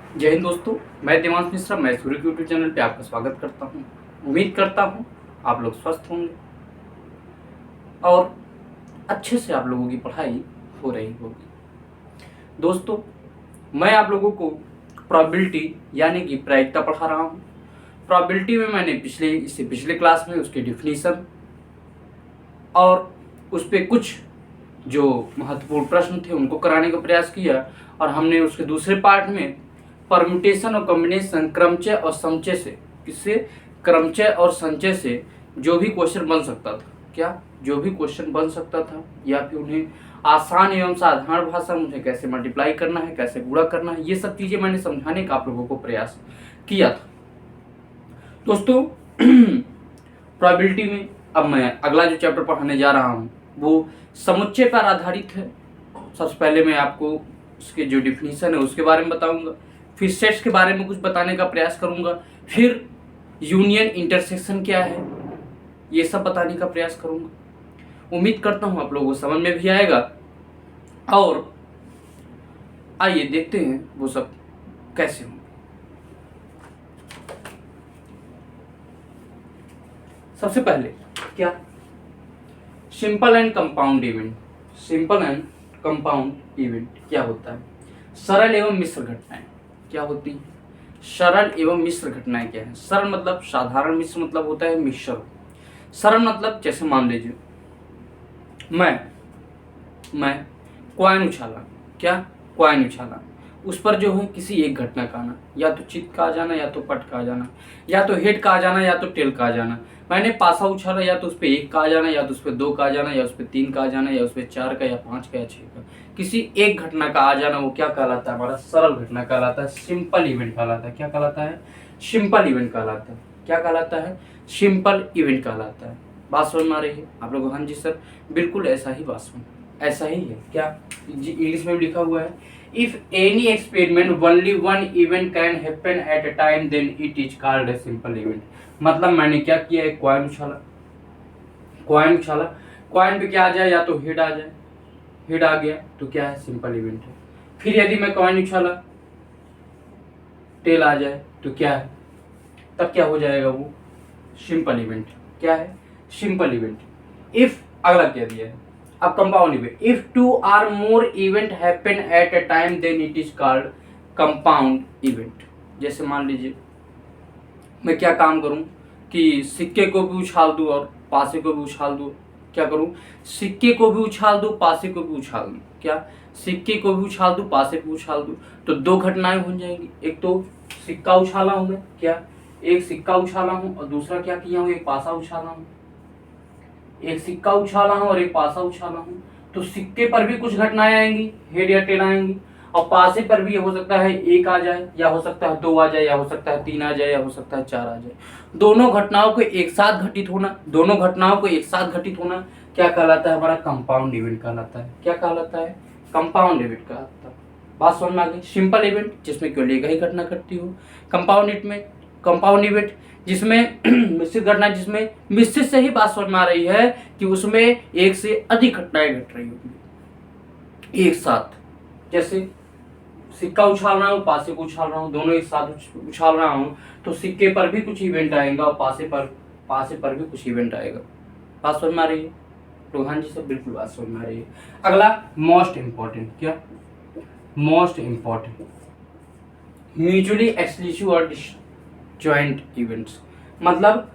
जय हिंद दोस्तों, मैं देवांश मिश्रा। मैं सूर्य के यूट्यूब चैनल पे आपका स्वागत करता हूँ। उम्मीद करता हूँ आप लोग स्वस्थ होंगे और अच्छे से आप लोगों की पढ़ाई हो रही होगी। दोस्तों, मैं आप लोगों को प्रोबेबिलिटी यानी कि प्रायिकता पढ़ा रहा हूँ। प्रोबेबिलिटी में मैंने पिछले क्लास में उसकी डिफिनीशन और उस पर कुछ जो महत्वपूर्ण प्रश्न थे उनको कराने का प्रयास किया, और हमने उसके दूसरे पार्ट में परम्यूटेशन और कॉम्बिनेशन क्रमचय और संचय से, किससे, क्रमचय और संचय से जो भी क्वेश्चन बन सकता था, क्या जो भी क्वेश्चन बन सकता था, या फिर उन्हें आसान एवं साधारण भाषा में उन्हें कैसे मल्टीप्लाई करना है, कैसे गुणा करना है, ये सब चीजें मैंने समझाने का आप लोगों को प्रयास किया था। दोस्तों, प्रोबेबिलिटी में अब मैं अगला जो चैप्टर पढ़ाने जा रहा हूँ वो समुच्चय पर आधारित है। सबसे पहले मैं आपको उसके जो डिफिनीशन है उसके बारे में बताऊंगा, फिर सेट्स के बारे में कुछ बताने का प्रयास करूंगा, फिर यूनियन इंटरसेक्शन क्या है ये सब बताने का प्रयास करूंगा। उम्मीद करता हूं आप लोगों को समझ में भी आएगा, और आइए देखते हैं वो सब कैसे होंगे। सबसे पहले क्या, simple and compound event. Simple and compound event क्या होता है? सरल एवं मिश्र घटनाएं क्या होती हैं? सरल एवं मिश्र घटनाएं क्या है? सरल मतलब साधारण, मिश्र मतलब होता है मिश्र। सरल मतलब जैसे मान लीजिए मैं कॉइन उछाला, क्या कॉइन उछाला, उस पर जो है किसी एक घटना का आना, या तो चित का आ जाना, या तो पट का आ जाना, या तो हेड का आ जाना, या तो टेल का आ जाना। मैंने पासा उछाला, या तो उस पर एक का आ जाना, या तो उस पर दो का आ जाना, या उस पर तीन का आ जाना, या उस पर चार का, या पांच का, या छह का, किसी एक घटना का आ जाना, वो क्या कहलाता है? हमारा सरल घटना कहलाता है, सिंपल इवेंट कहलाता है। क्या कहलाता है? सिंपल इवेंट कहलाता है। क्या कहलाता है? सिंपल इवेंट कहलाता है। बात समझ में आ रही है आप लोगों को? हाँ जी सर, बिल्कुल ऐसा ही बात समझ, ऐसा ही है। क्या इंग्लिश में भी लिखा हुआ है, if any experiment only one event can happen at a time then it is called a simple event. मतलब मैंने क्या किया है, कॉइन उछाला, कॉइन उछाला, कॉइन पे क्या आ जाए, या तो हेड आ जाए, हेड आ गया तो क्या है? सिंपल इवेंट है। फिर यदि मैं कॉइन उछाला, टेल आ जाए तो क्या है? तब क्या हो जाएगा? वो सिंपल इवेंट। क्या है? Simple event. इफ, अगला क्या दिया है अब, compound event. If two or more event happen at a time then it is called compound event. जैसे मान लीजिए मैं क्या काम करूं कि सिक्के को भी उछाल दूं और पासे को भी उछाल दूं। क्या करूं? सिक्के को भी उछाल दूं, पासे को भी उछाल दूं। क्या? सिक्के को भी उछाल दूं, पासे को उछाल दूं, तो दो घटनाएं हो जाएंगी। एक तो सिक्का उछाला हूं मैं, क्या, एक सिक्का उछाला हूं, और दूसरा क्या किया हूं, एक पासा उछाला हूं। एक सिक्का उछाला हूं और एक पासा उछाला हूं, तो सिक्के पर भी कुछ घटनाएं आएंगी, हेड या टेल आएंगी, और पासे पर भी हो सकता है एक आ जाए, या हो सकता है दो आ जाए, या हो सकता है तीन आ जाए, या हो सकता है चार आ जाए। दोनों घटनाओं को एक साथ घटित होना, दोनों घटनाओं को एक साथ घटित होना क्या कहलाता है? हमारा कंपाउंड इवेंट कहलाता है। क्या कहलाता है? कंपाउंड इवेंट कहलाता है। बात समझ में आ गई? सिंपल इवेंट जिसमें केवल एक ही घटना घटती हो, कंपाउंड इवेंट जिसमें मिश्रित घटना, जिसमें मिश्रित से ही बात समझ में आ रही है कि उसमें एक से अधिक घटनाएं घट रही होगी एक साथ। जैसे सिक्का उछाल रहा हूँ, पासे को उछाल रहा हूँ, दोनों एक साथ उछाल रहा हूँ, तो सिक्के पर भी कुछ इवेंट आएगा और पासे पर भी कुछ इवेंट आएगा। बात समझ में आ रही है? रोहान जी, सब बिल्कुल बात समझ में आ रही है। अगला मोस्ट इंपॉर्टेंट, क्या, मोस्ट इंपॉर्टेंट, म्यूचुअली एक्सक्लूसिव और जॉइंट इवेंट्स, मतलब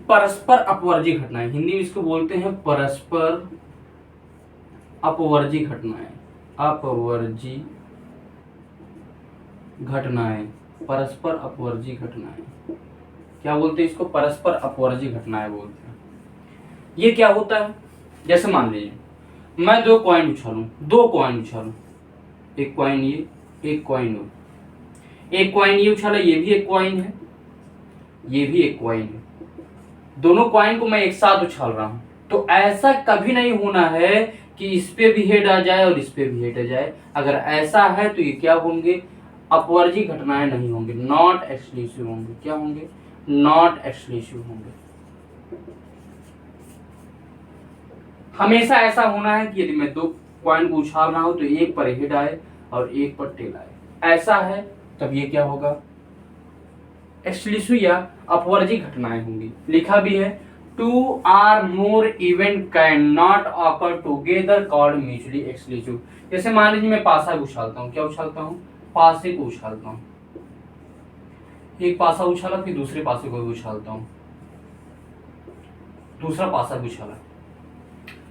परस्पर अपवर्जी घटनाएं। हिंदी में इसको बोलते हैं परस्पर अपवर्जी घटनाएं। अपवर्जी घटनाएं, परस्पर अपवर्जी घटनाएं, क्या बोलते हैं इसको? परस्पर अपवर्जी घटनाएं बोलते हैं। ये क्या होता है? जैसे मान लीजिए मैं दो कॉइन उछालूं, एक कॉइन ये, एक कॉइन वो, एक कॉइन ये उछाला, ये भी एक कॉइन है, ये भी एक कॉइन है, दोनों कॉइन को मैं एक साथ उछाल रहा हूं, तो ऐसा कभी नहीं होना है कि इस पे भी हेड आ जाए और इस पे भी हेड आ जाए। अगर ऐसा है तो ये क्या होंगे? अपवर्जी घटनाएं नहीं होंगे, नॉट एक्सक्लूसिव होंगे। क्या होंगे? नॉट एक्सक्लूसिव होंगे। हमेशा ऐसा होना है कि यदि मैं दो कॉइन को उछाल रहा हूं तो एक पर हेड आए और एक पर टेल आए। ऐसा है तब ये क्या होगा, एक्सक्लूसिव या अपवर्जी घटनाएं होंगी। लिखा भी है 2 or more event cannot occur together called mutually exclusive। जैसे मान लीजिए मैं पासा उछालता हूँ, क्या उछालता हूँ, पासे को उछालता हूँ, एक पासा उछाला फिर दूसरे पासे को भी उछालता हूँ, दूसरा पासा भी उछाला,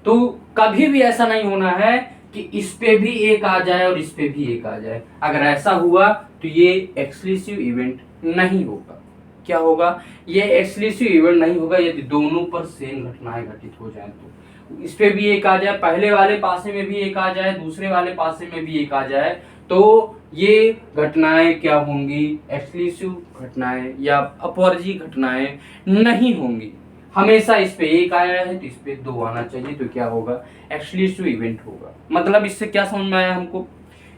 तो कभी भी ऐसा नहीं होना है कि इस पे भी एक आ जाए और इस पे भी एक आ जाए। अगर ऐसा हुआ तो ये एक्सक्लूसिव इवेंट नहीं होगा। क्या होगा, ये एक्सक्लूसिव इवेंट नहीं होगा यदि दोनों पर सेम घटनाएं घटित हो जाए। तो इस पे भी एक आ जाए, पहले वाले पासे में भी एक आ जाए, दूसरे वाले पासे में भी एक आ जाए, तो ये घटनाएं क्या होंगी, एक्सक्लूसिव घटनाएं या अपवर्जी घटनाएं नहीं होंगी। हमेशा इस पे एक आया है तो इस पे दो आना चाहिए, तो क्या होगा, एक्सक्लूसिव इवेंट होगा। मतलब इससे क्या समझ में आया हमको,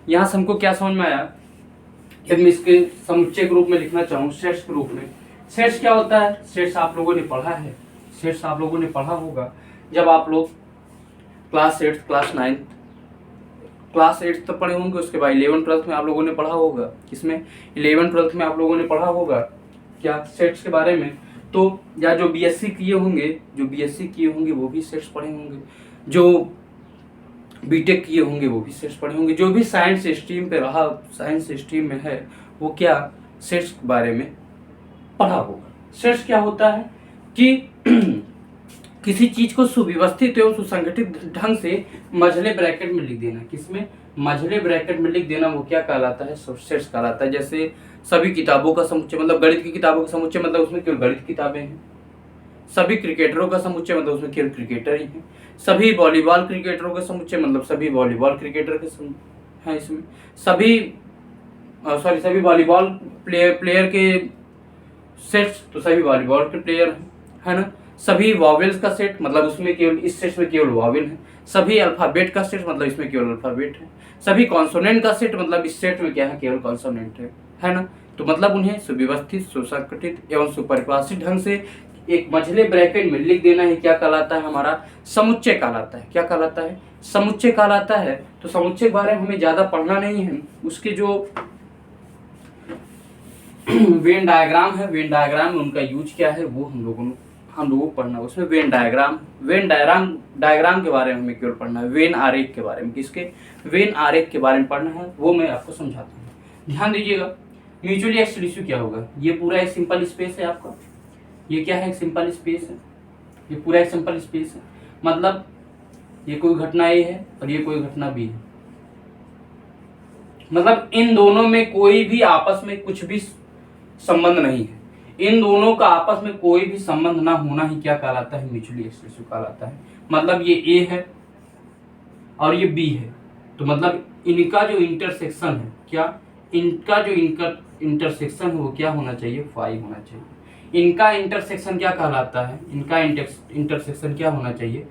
यहाँ से हमको क्या समझ में आया, यदि मैं इसके समुच्चय के रूप में लिखना चाहूँ, सेट्स के रूप में, सेट्स क्या होता है, सेट्स आप लोगों ने पढ़ा है, सेट्स आप लोगों ने पढ़ा होगा जब आप लोग क्लास 8 क्लास 9 क्लास 8 तक पढ़े होंगे, उसके बाद 11 12 में आप लोगों ने पढ़ा होगा। इसमें 11 12 में आप लोगों ने पढ़ा होगा क्या, सेट्स के बारे में। तो या जो बीएससी किए होंगे, जो बीएससी किए होंगे वो भी सेट्स पढ़े होंगे, जो बीटेक किए होंगे वो भी सेट्स पढ़े होंगे, जो भी साइंस स्ट्रीम पे रहा, साइंस स्ट्रीम में है, वो क्या सेट्स के बारे में पढ़ा होगा। सेट्स क्या होता है कि किसी चीज को सुव्यवस्थित एवं सुसंगठित ढंग से मझले ब्रैकेट में लिख देना, किसमें, मझले ब्रैकेट में लिख देना, वो क्या कहलाता है, सेट्स कहलाता है। जैसे सभी किताबों का समुच्चय, मतलब गणित की किताबों का समुच्चय, मतलब उसमें केवल गणित किताबें हैं। सभी क्रिकेटरों का समुच्चय, मतलब उसमें केवल क्रिकेटर ही हैं। सभी वॉलीबॉल क्रिकेटरों का समुच्चय, मतलब सभी वॉलीबॉल क्रिकेटर के हैं इसमें। सभी वॉलीबॉल प्लेयर के सेट्स, तो सभी वॉलीबॉल के प्लेयर हैं, है ना। सभी वॉवेल्स का सेट, मतलब उसमें केवल, इस सेट में केवल वॉवेल है। सभी अल्फाबेट का सेट, मतलब इसमें केवल अल्फाबेट है। सभी कॉन्सोनेंट का सेट, मतलब इस सेट में क्या है, केवल कॉन्सोनेंट है ना। तो मतलब उन्हें सुव्यवस्थित, सुसंगठित एवं सुपरिभाषित ढंग से एक मझले ब्रैकेट में लिख देना ही क्या कहलाता है, हमारा समुच्चय कहलाता है। क्या कहलाता है, समुच्चय कहलाता है। तो समुच्चय के बारे में हमें ज्यादा पढ़ना नहीं है, उसके जो वेन डायग्राम है, वेन डायग्राम में उनका यूज क्या है वो हम लोगों को पढ़ना है। उसमें वेन डायग्राम के बारे में हमें केवल पढ़ना है, वेन आरेख के बारे में, किसके, वेन आरेख के बारे में पढ़ना है, वो मैं आपको समझाता हूँ। ध्यान दीजिएगा, म्यूचुअली एक्सक्लूसिव क्या होगा, ये पूरा एक सिंपल स्पेस है आपका, ये क्या है, एक सिंपल स्पेस है, ये पूरा एक सिंपल स्पेस है। मतलब ये कोई घटना ए है और ये कोई घटना बी है, मतलब इन दोनों में कोई भी आपस में कुछ भी संबंध नहीं है। इन दोनों का आपस में कोई भी संबंध ना होना ही क्या कहलाता है, म्यूचुअली एक्सक्लूसिव कहलाता है। मतलब ये ए है और ये बी है, तो मतलब इनका जो इंटरसेक्शन है, क्या, इनका जो इंटरसेक्शन है वो क्या होना चाहिए, फाई होना चाहिए। इनका इंटरसेक्शन क्या कहलाता है, इनका इंटरसेक्शन क्या होना चाहिए,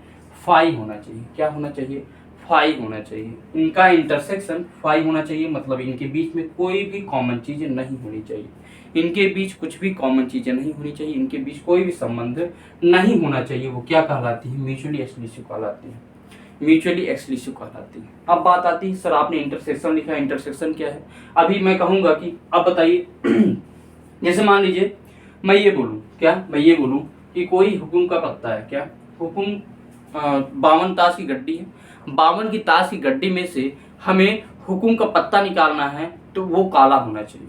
फाई होना चाहिए। क्या होना चाहिए, फाई होना चाहिए। इनका इंटरसेक्शन फाई होना चाहिए, मतलब इनके बीच में कोई भी कॉमन चीजें नहीं होनी चाहिए, इनके बीच कुछ भी कॉमन चीजें नहीं होनी चाहिए, इनके बीच कोई भी संबंध नहीं होना चाहिए। वो क्या कहलाती है, म्यूचुअली एक्सक्लूसिव कहलाती है, म्यूचुअली एक्सक्लूसिव कहलाती है। अब बात आती है, सर आपने इंटरसेक्शन लिखा है, इंटरसेक्शन क्या है। अभी मैं कहूंगा कि अब बताइए जैसे मान लीजिए मैं ये बोलूं, क्या, मैं ये बोलूं कि कोई हुकुम का पत्ता है, क्या, हुकुम 52 ताश की गड्डी है, 52 की ताश की गड्डी में से हमें हुकुम का पत्ता निकालना है, तो वो काला होना चाहिए।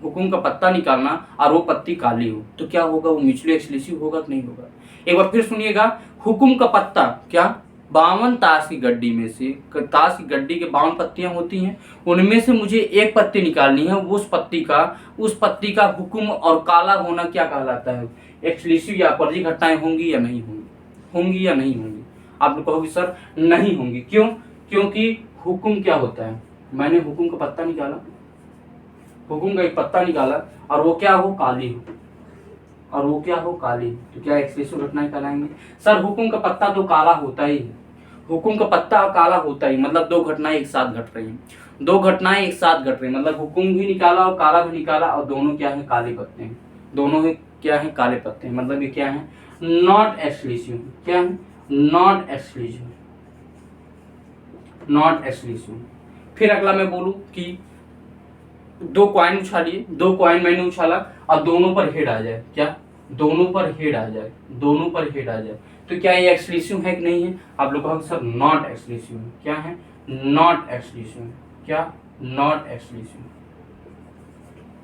हुकुम का पत्ता निकालना और वो पत्ती काली हो, तो क्या होगा, वो म्यूचुअली एक्सक्लूसिव होगा कि नहीं होगा। एक बार फिर सुनिएगा, हुकुम का पत्ता, क्या, 52 ताश की गड्डी में से, ताश की गड्डी के 52 पत्तियां होती हैं, उनमें से मुझे एक पत्ती निकालनी है, उस पत्ती का हुकुम और काला होना क्या कहलाता है, एक्सक्लूसिव या अपवर्जी घटनाएं होंगी या नहीं होंगी, होंगी या नहीं होंगी। आप लोग कहोगे सर नहीं होंगी, क्यों, क्योंकि हुकुम क्या होता है, मैंने हुकुम का पत्ता निकाला, हुकुम का एक पत्ता निकाला और वो क्या हो, काली हो, और वो क्या हो, काली, तो क्या एक्सक्लूसिव घटनाएं कहलाएंगे। सर हुकुम का पत्ता तो काला होता ही है, हुकुम का पत्ता काला होता ही, मतलब दो घटनाएं एक साथ घट रही हैं, दो घटनाएं एक साथ घट रही हैं, मतलब हुकुम भी निकाला और काला भी निकाला, और दोनों क्या है, काले पत्ते हैं, दोनों ही क्या है, काले पत्ते हैं, मतलब ये क्या है, नॉट एक्सक्लूसिव। क्या है, नॉट एक्सक्लूसिव, नॉट एक्सक्लूसिव। फिर अगला मैं बोलूं कि दो कॉइन उछालिए, दो कॉइन मैंने उछाला और दोनों पर हेड आ जाए, क्या दोनों पर हेड आ जाए, दोनों पर हेड आ जाए, तो क्या ये एक्सक्लूसिव है कि नहीं है? आप लोग कहोगे सर नॉट एक्सक्लूसिव है। क्या है? नॉट एक्सक्लूसिव है। क्या? नॉट एक्सक्लूसिव,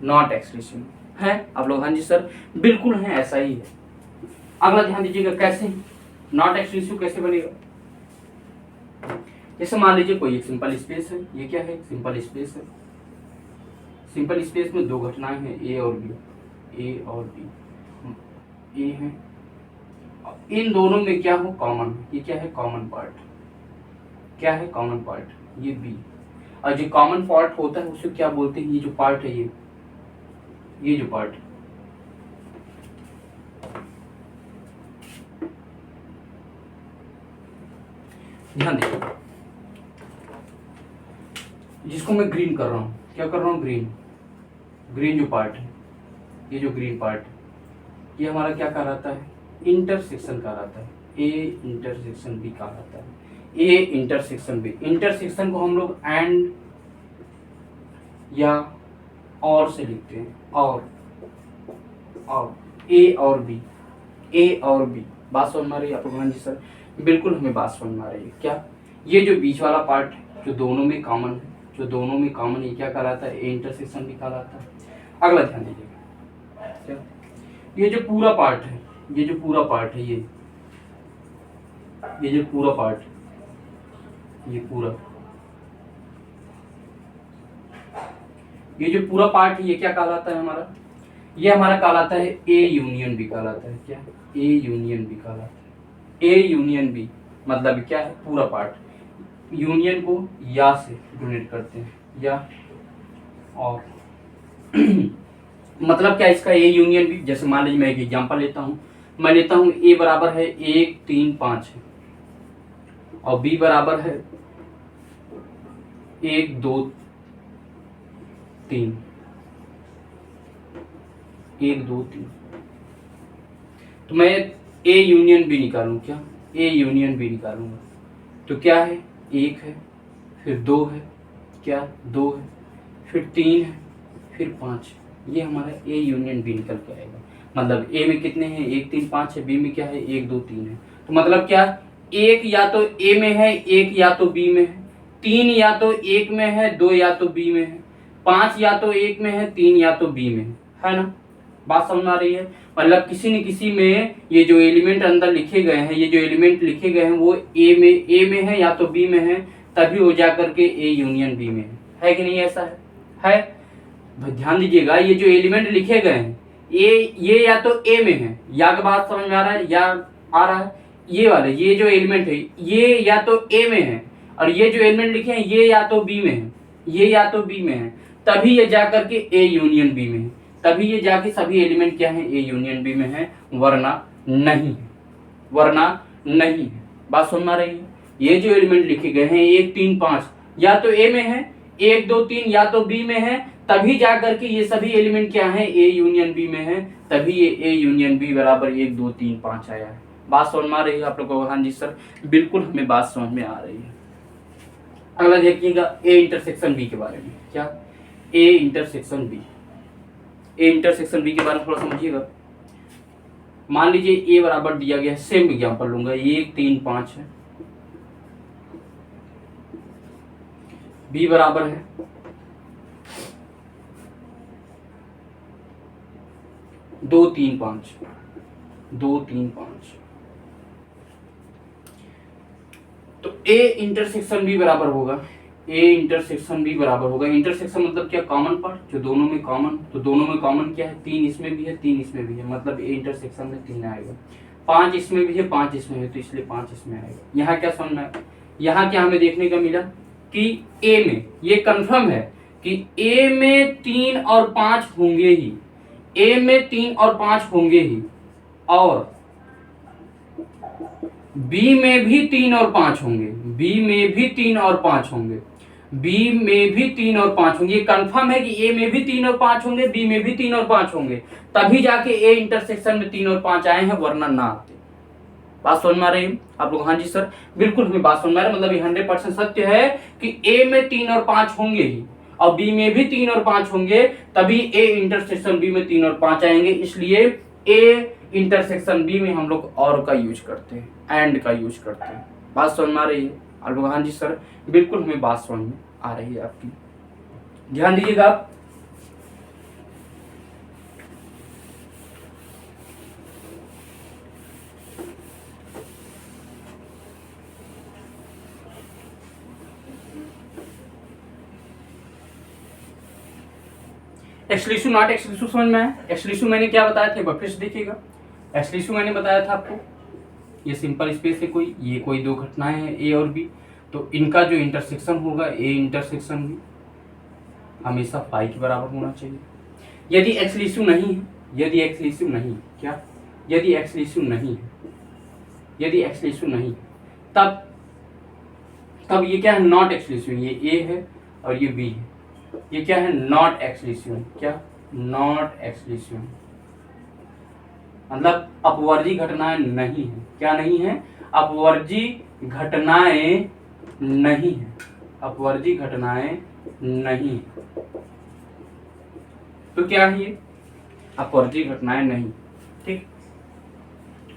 नॉट एक्सक्लूसिव है। आप लोग हाँ जी सर बिल्कुल है, ऐसा ही है। अगला ध्यान दीजिएगा कैसे नॉट एक्सक्लूसिव कैसे बनेगा। जैसे मान लीजिए कोई एक सिंपल स्पेस है, ये क्या है? सिंपल स्पेस है। सिंपल स्पेस में दो घटनाएं हैं ए और बी, ए और बी, ए है, इन दोनों में क्या हो? कॉमन। ये क्या है? Common part. क्या है? कॉमन पार्ट, ये बी। और जो कॉमन पार्ट होता है उसे क्या बोलते हैं? ये जो पार्ट है, ये जो पार्ट है, ध्यान दीजिए, जिसको मैं ग्रीन कर रहा हूं, क्या कर रहा हूं? ग्रीन। ग्रीन जो पार्ट है, ये जो ग्रीन पार्ट है, ये हमारा क्या कहलाता है? इंटरसेक्शन कहलाता है। ए इंटरसेक्शन बी कहलाता है। A intersection B. इंटरसेक्शन को हम लोग एंड या और से लिखते हैं, और ए और बी, ए और बी। बात समझ में आ रही है आपको? हाँ जी सर बिल्कुल हमें बात समझ में आ रही है। क्या? ये जो बीच वाला पार्ट है जो दोनों में कॉमन है, जो दोनों में कॉमन है, क्या कहलाता है? ए इंटरसेक्शन भी कहलाता है। अगला ध्यान दीजिएगा, क्या ये जो पूरा पार्ट है, ये जो पूरा पार्ट है, ये जो पूरा पार्ट है, ये पूरा, ये जो पूरा पार्ट है, ये क्या कहलाता है हमारा? ये हमारा कहलाता है ए यूनियन बी कहलाता है। क्या? ए यूनियन बी कहलाता है। ए यूनियन बी मतलब क्या है? पूरा पार्ट। यूनियन को या से डोनेट करते हैं, या और मतलब क्या इसका? A union B. जैसे मान लीजिए मैं एक एग्जांपल लेता हूं, मैं लेता हूं ए बराबर है 1 3 5 है और बी बराबर है 1 2 3, 1 2 3। तो मैं ए यूनियन बी निकालूं, क्या? ए यूनियन बी निकालूंगा तो क्या है? 1 है, फिर 2 है, क्या? 2 है, फिर 3 है, फिर 5। ये हमारा ए यूनियन बी निकल के आएगा। मतलब ए में कितने हैं? 1 3 5 है, बी में क्या है? 1 2 3 है। तो मतलब क्या? एक या तो ए में है, एक या तो बी में है, 3 या तो एक में है, 2 या तो बी में है, 5 या तो एक में है, 3 या तो बी में है ना? बात समझ आ रही है? मतलब किसी न किसी में ये जो एलिमेंट अंदर लिखे गए हैं, ये जो एलिमेंट लिखे गए हैं वो ए में है या तो बी में है, तभी हो जा करके ए यूनियन बी में है कि नहीं? ऐसा है? ध्यान दीजिएगा, ये जो एलिमेंट लिखे गए हैं ये या तो ए में है, या की बात समझ में आ रहा है? या आ रहा है? ये वाले ये जो एलिमेंट है ये या तो ए में है, और ये जो एलिमेंट लिखे हैं ये या तो बी में है, ये या तो बी में है, तभी ये जा करके ए यूनियन बी में है, तभी ये जाके सभी एलिमेंट क्या है? ए यूनियन बी में है, वरना नहीं है, वरना नहीं है। बात सुन रही है? ये जो एलिमेंट लिखे गए हैं 1 3 5 या तो ए में है, 1 2 3 या तो बी में है, तभी जा करके ये सभी एलिमेंट क्या है? ए यूनियन बी में है, तभी ये ए यूनियन बी बराबर 1 2 3 5 आया है। बात समझ में आ रही है आप लोगों को? हाँ जी सर बिल्कुल हमें बात समझ में आ रही है। अगला देखिएगा ए इंटरसेक्शन बी के बारे में। क्या? A intersection B. A intersection B के बारे में थोड़ा समझिएगा। मान लीजिए ए बराबर दिया गया है, सेम एग्जांपल लूंगा, 1 3 5 है, बी बराबर है 2 3 5, 2 3 5। तो ए इंटरसेक्शन बी बराबर होगा, ए इंटरसेक्शन बी बराबर होगा, इंटरसेक्शन मतलब क्या? कॉमन पार्ट, जो दोनों में कॉमन, तो दोनों में कॉमन क्या है? 3 इसमें भी है, 3 इसमें भी है, मतलब ए इंटरसेक्शन में 3 आएगा। 5 इसमें भी है, 5 इसमें है, तो इसलिए 5 इसमें आएगा। यहाँ क्या समझना है? यहाँ क्या हमें देखने का मिला कि ए में ये कंफर्म है कि ए में 3 और 5 होंगे ही, ए में 3 और 5 होंगे ही, और बी में भी 3 और 5 होंगे, बी में भी 3 और 5 होंगे, बी में भी 3 और 5 होंगे। ये कंफर्म है कि ए में भी 3 और 5 होंगे, बी में भी 3 और 5 होंगे, तभी जाके ए इंटरसेक्शन में 3 और 5 आए हैं, वरना ना आते। बात समझ में आ रही है आप लोग? हाँ जी सर बिल्कुल हमें बात समझ में आ रही है। मतलब ये 100% सत्य है कि ए में 3 और 5 होंगे ही, और बी में भी 3 और 5 होंगे, तभी ए इंटरसेक्शन बी में 3 और 5 आएंगे। इसलिए ए इंटरसेक्शन बी में हम लोग और का यूज करते हैं, एंड का यूज करते हैं। बात समझ में आ रही है आप लोग? हाँ जी सर, बिल्कुल हमें बात समझ में आ रही है आपकी। ध्यान दीजिएगा आप। एक्सक्लूसिव नॉट एक्सक्लूसिव समझ में आया? एक्सक्लूसिव मैंने क्या बताया था, फिर से देखिएगा। एक्सक्लूसिव मैंने बताया था आपको, ये सिंपल स्पेस है कोई, ये कोई दो घटनाएं हैं ए और बी, तो इनका जो इंटरसेक्शन होगा ए इंटरसेक्शन बी हमेशा फाई के बराबर होना चाहिए। यदि एक्सक्लूसिव नहीं है, यदि एक्सक्लूसिव नहीं, क्या यदि एक्सक्लूसिव नहीं है, यदि एक्सक्लूसिव नहीं तब ये क्या है, नॉट एक्सक्लूसिव। ये ए है और ये बी है, ये क्या है, नॉट एक्सक्लूसिव। क्या, नॉट एक्सक्लूसिव मतलब अपवर्जी घटनाएं नहीं है। क्या नहीं है, अपवर्जी घटनाएं नहीं है, अपवर्जी घटनाएं नहीं है। तो क्या है ये, अपवर्जी घटनाएं नहीं, ठीक,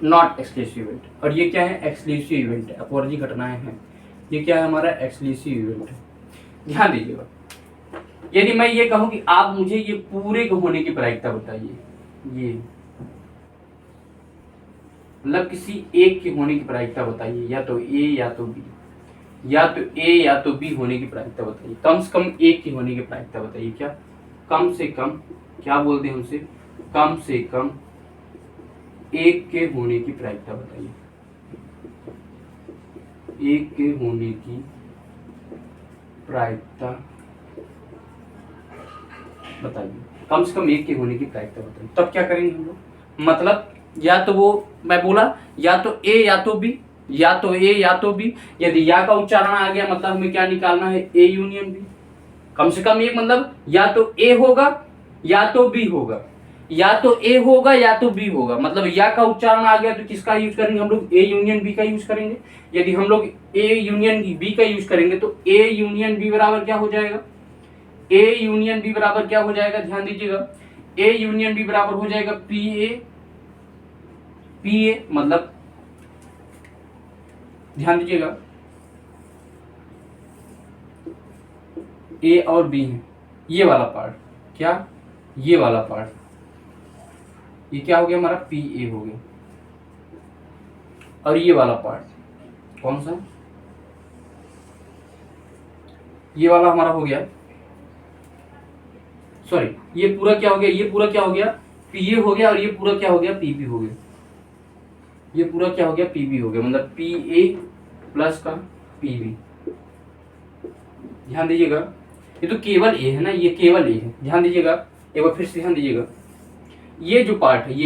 नॉट एक्सक्लूसिव इवेंट। और ये क्या है, एक्सक्लूसिव इवेंट है, अपवर्जी घटनाएं हैं। ये क्या है, हमारा एक्सक्लूसिव इवेंट है। ध्यान दीजिएगा, यदि मैं ये कहूं कि आप मुझे ये पूरे के होने की प्रायिकता बताइए, ये मतलब किसी एक के होने की प्रायिकता बताइए, या तो ए या तो बी, या तो ए या तो बी होने की प्रायिकता बताइए। कम से कम एक की होने की प्रायिकता बताइए। क्या, कम से कम, क्या बोलते हैं हमसे, कम से कम एक के होने की प्रायिकता बताइए। एक के होने की प्रायिकता बताइए, कम से कम एक के होने की प्रायिकता बताइए। तब क्या करेंगे हम लोग, मतलब या तो वो मैं बोला, या तो ए या तो बी, या तो ए या तो बी। यदि या का उच्चारण आ गया मतलब हमें क्या निकालना है, ए यूनियन बी। कम से कम एक मतलब या तो ए होगा या तो बी होगा, या तो ए होगा या तो बी होगा। मतलब या का उच्चारण आ गया तो किसका यूज करेंगे हम लोग, ए यूनियन बी का यूज करेंगे। यदि हम लोग ए यूनियन बी का यूज करेंगे तो ए यूनियन बी बराबर क्या हो जाएगा, ए यूनियन बी बराबर क्या हो जाएगा, ध्यान दीजिएगा, ए यूनियन बी बराबर हो जाएगा पी ए मतलब ध्यान दीजिएगा, ए और बी है, ये वाला पार्ट, क्या, ये वाला पार्ट, ये क्या हो गया हमारा, पी ए हो गया। और ये वाला पार्ट कौन सा, ये वाला हमारा हो गया, सॉरी ये पूरा क्या हो गया, ये पूरा क्या हो गया, पी ए हो गया। और ये पूरा क्या हो गया, पी बी हो गया। ये पूरा क्या हो गया, पी बी हो गया, मतलब पी ए प्लस का पी बी। ध्यान दीजिएगा, ये तो केवल ए है ना, ये केवल ए है। ध्यान दीजिएगा एक बार फिर से ध्यान दीजिएगा, ये जो पार्ट है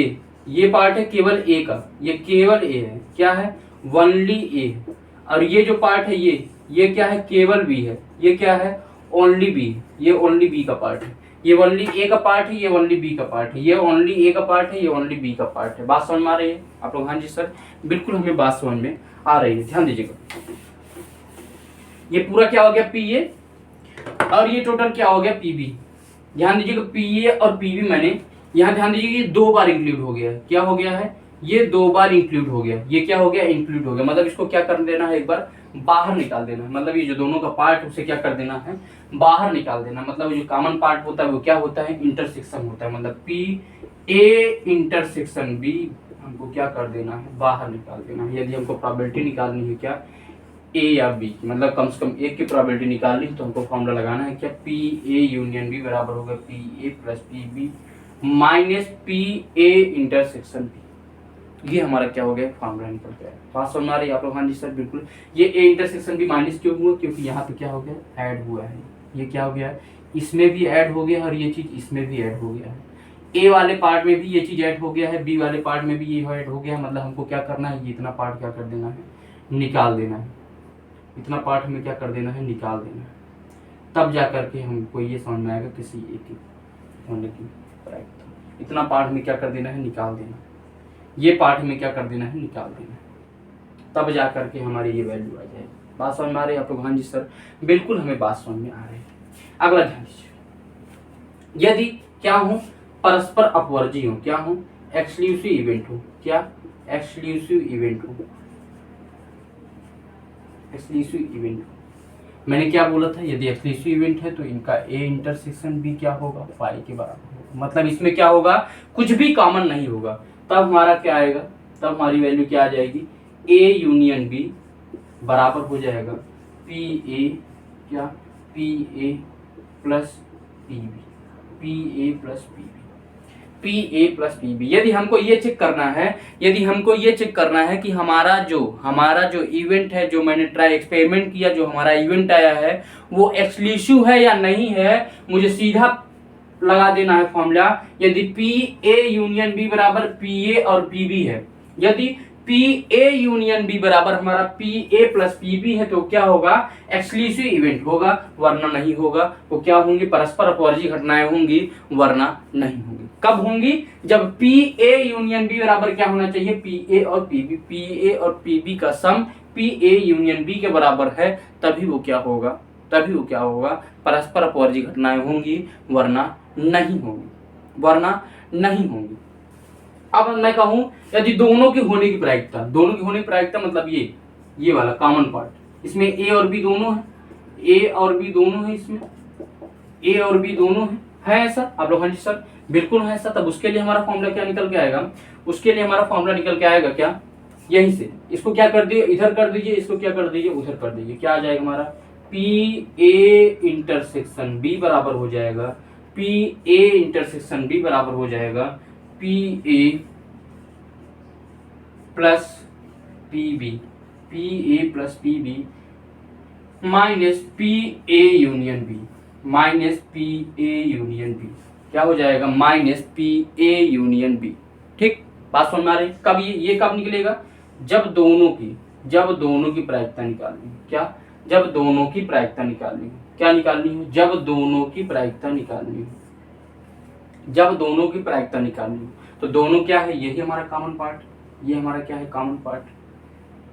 ये पार्ट है केवल ए का, ये केवल ए है, क्या है, ओनली ए है। और ये जो पार्ट है ये क्या है, केवल बी है, ये क्या है, ओनली बी, ये ओनली बी का पार्ट है। ये ओनली ए का पार्ट है, ये ओनली बी का पार्ट है, ये ओनली ए का पार्ट है, ये ओनली बी का पार्ट है। बात समझ में आ रही है आप लोग? हाँ जी सर, बिल्कुल हमें बात समझ में आ रही है। ध्यान दीजिएगा, ये पूरा क्या हो गया, पी ए, और ये टोटल क्या हो गया, पी बी। ध्यान दीजिएगा, पी ए और पी बी मैंने यहाँ ध्यान दीजिए, ये 2 बार इंक्लूड हो गया है। क्या हो गया है, ये 2 बार इंक्लूड हो गया, ये क्या हो गया, इंक्लूड हो गया। मतलब इसको क्या कर देना है, एक बार बाहर निकाल देना है। मतलब ये जो दोनों का पार्ट है उसे क्या कर देना है, बाहर निकाल देना। मतलब जो कॉमन पार्ट होता है वो क्या होता है, इंटरसेक्शन होता है। मतलब पी ए इंटरसेक्शन बी हमको क्या कर देना है, बाहर निकाल देना है। यदि हमको प्रोबेबिलिटी निकालनी है क्या, ए या बी की, मतलब कम से कम एक की प्रोबेबिलिटी निकालनी है तो हमको फॉर्मूला लगाना है क्या, पी ए यूनियन बी बराबर होगा P A plus P B minus P A intersection B. ये हमारा क्या हो गया, फॉर्मूला निकल गया। बात समझ आ रही है आप लोग? हाँ जी सर, बिल्कुल। ये ए इंटरसेक्शन बी माइनस क्यों हुआ, क्योंकि यहाँ पे क्या हो गया, ऐड हुआ है। ये क्या हो गया है, इसमें भी ऐड हो गया और ये चीज इसमें भी ऐड हो गया है। ए वाले पार्ट में भी ये चीज ऐड हो गया है, बी वाले पार्ट में भी ये ऐड हो गया है। मतलब हमको क्या करना है, ये इतना पार्ट क्या कर देना है, निकाल देना है। इतना पार्ट हमें क्या कर देना है, निकाल देना है। तब जा करके हमको ये समझ में आएगा किसी एक होने की प्रायिकता। इतना पार्ट में क्या कर देना है, निकाल देना। ये पार्ट में क्या कर देना है, निकाल देना। तब जा करके हमारी ये वैल्यू आ जाएगी। बात समझ में आ रही है आप लोग? हाँ जी सर, बिल्कुल हमें बात समझ में आ रही है। अगला ध्यान दीजिए, यदि क्या हो, परस्पर अपवर्जी हो, क्या हो, एक्सक्लूसिव इवेंट हो, क्या, एक्सक्लूसिव इवेंट हो, एक्सक्लूसिव इवेंट हो। मैंने क्या बोला था, यदि एक्सक्लूसिव इवेंट है तो इनका ए इंटरसेक्शन बी क्या होगा, फाई के बराबर होगा। मतलब इसमें क्या होगा, कुछ भी कॉमन नहीं होगा, तब हमारा क्या आएगा, तब हमारी वैल्यू क्या आ जाएगी, ए यूनियन बी बराबर हो जाएगा पी ए, क्या, P A plus P B, P A plus P B, P A plus P B. यदि हमको ये चेक करना है, यदि हमको ये चेक करना है कि हमारा जो इवेंट है, जो मैंने ट्राई एक्सपेरिमेंट किया, जो हमारा इवेंट आया है वो एक्सक्लूसिव है या नहीं है, मुझे सीधा लगा देना है फॉर्मूला। यदि पी ए यूनियन बी बराबर पी ए और पी बी है, यदि पी ए यूनियन बी बराबर हमारा P A plus P B है, तो क्या होगा, एक्सक्लूसिव इवेंट होगा, वरना नहीं होगा। तो क्या होंगी, परस्पर अपवर्जी घटनाएं होंगी, वरना नहीं होंगी। कब होंगी, जब पी ए यूनियन बी बराबर क्या होना चाहिए, पी ए और पी बी, पी ए और पी बी का some P A union B के बराबर है, तभी वो क्या होगा, तभी वो क्या होगा, परस्पर अपवर्जी घटनाएं होंगी, वरना नहीं होंगी, वरना नहीं होंगी। अब मैं कहूं, यदि दोनों की होने की प्रायिकता, दोनों की होने की प्रायिकता मतलब ये वाला कॉमन पार्ट, इसमें ए और बी दोनों है, ए और बी दोनों है, इसमें ए और बी दोनों है ऐसा? आप लोग हाँ जी सर बिल्कुल है ऐसा। तब उसके लिए हमारा फॉर्मूला क्या निकल के आएगा, उसके लिए हमारा फॉर्मूला निकल के आएगा क्या, यहीं से इसको क्या कर दिए, इधर कर दीजिए, इसको क्या कर दीजिए, उधर कर दीजिए। क्या आ जाएगा हमारा, पी ए इंटरसेक्शन बी बराबर हो जाएगा, पी ए इंटरसेक्शन बी बराबर हो जाएगा P A plus P B, P A plus P B minus P A union B, minus P A union B, क्या हो जाएगा, minus P A union B. ठीक, बात समझ में आ रही। कब ये कब निकलेगा, जब दोनों की प्रायिकता निकालनी है। क्या, जब दोनों की प्रायिकता निकालनी है। क्या निकालनी है, जब दोनों की प्रायिकता निकालनी है, जब दोनों की प्रायिकता निकालनी है। तो दोनों क्या है, यही हमारा कॉमन पार्ट, ये हमारा क्या है, कॉमन पार्ट,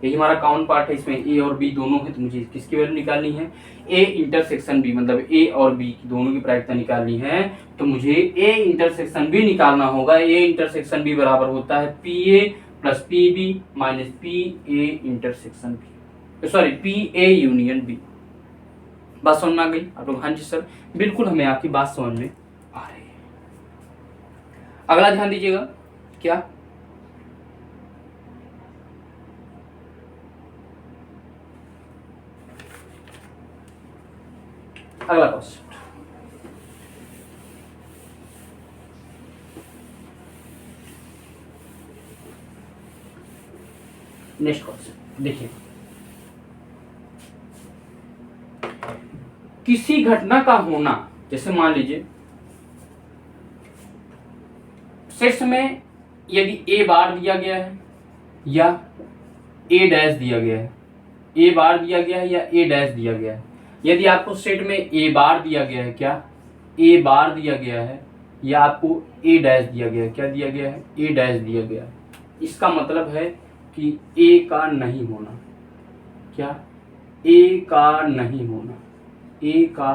यही हमारा कॉमन पार्ट है। इसमें ए और बी दोनों है, तो मुझे किसकी वैल्यू निकालनी है, ए इंटरसेक्शन बी, मतलब ए और बी की दोनों की प्रायिकता निकालनी है, तो मुझे ए इंटरसेक्शन बी निकालना होगा। ए इंटरसेक्शन बी बराबर होता है P A plus P B minus P A intersection B, sorry P A union B. बात समझ में आ गई आप लोग? हाँ जी सर बिल्कुल, हमें आपकी बात समझ में आ रही है। अगला ध्यान दीजिएगा, क्या, अगला क्वेश्चन, नेक्स्ट क्वेश्चन देखिए, किसी घटना का होना, जैसे मान लीजिए सेट्स में यदि ए बार दिया गया है या ए डैश दिया गया है, ए बार दिया गया है या ए डैश दिया गया है। यदि आपको सेट में ए बार दिया गया है, क्या, ए बार दिया गया है, या आपको ए डैश दिया गया है, क्या दिया गया है, ए डैश दिया गया है, इसका मतलब है कि ए का नहीं होना, क्या, ए का नहीं होना, ए का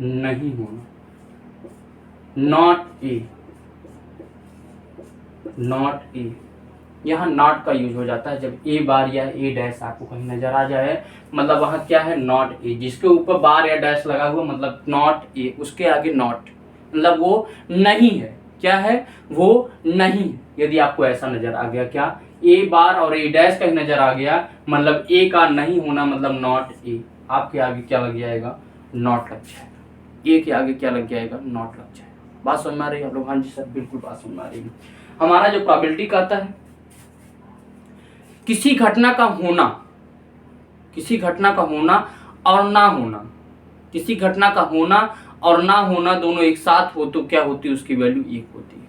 नहीं होना, नॉट ए, नॉट ए। यहाँ नॉट का यूज हो जाता है जब ए बार या ए डैश आपको कहीं नजर आ जाए, मतलब वहाँ क्या है, नॉट ए। जिसके ऊपर बार या डैश लगा हुआ मतलब नॉट ए, उसके आगे नॉट, मतलब वो नहीं है। क्या है, वो नहीं। यदि आपको ऐसा नजर आ गया, क्या, ए बार और ए डैश कहीं नजर आ गया, मतलब ए का नहीं होना मतलब नॉट ए, आपके आगे क्या लग जाएगा, नॉट लग जाएगा। ए के आगे क्या लग जाएगा, नॉट लग जाएगा। बात समझ में आ रही है आप लोग? हाँ जी सर बिल्कुल बात समझ में आ रही है। हमारा जो प्रोबेबिलिटी कहता है किसी घटना का होना, किसी घटना का होना और ना होना, किसी घटना का होना और ना होना दोनों एक साथ हो तो क्या होती है, उसकी वैल्यू एक होती है।